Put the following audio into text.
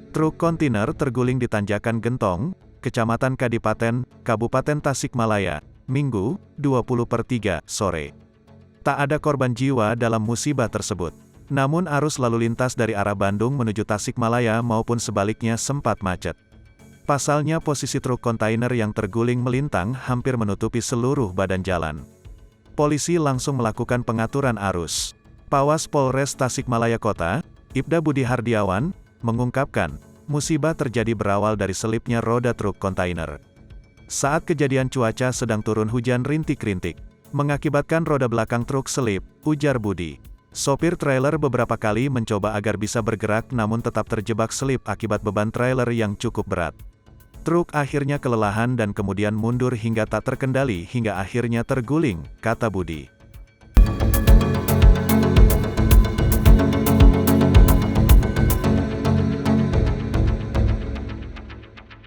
Truk kontainer terguling di Tanjakan Gentong, Kecamatan Kadipaten, Kabupaten Tasikmalaya, Minggu, 20/3 sore. Tak ada korban jiwa dalam musibah tersebut. Namun arus lalu lintas dari arah Bandung menuju Tasikmalaya maupun sebaliknya sempat macet. Pasalnya posisi truk kontainer yang terguling melintang hampir menutupi seluruh badan jalan. Polisi langsung melakukan pengaturan arus. Pawas Polres Tasikmalaya Kota, Ibda Budi Hardiawan, mengungkapkan, musibah terjadi berawal dari selipnya roda truk kontainer. Saat kejadian cuaca sedang turun hujan rintik-rintik, mengakibatkan roda belakang truk selip, ujar Budi. Sopir trailer beberapa kali mencoba agar bisa bergerak namun tetap terjebak selip akibat beban trailer yang cukup berat. Truk akhirnya kelelahan dan kemudian mundur hingga tak terkendali hingga akhirnya terguling, kata Budi.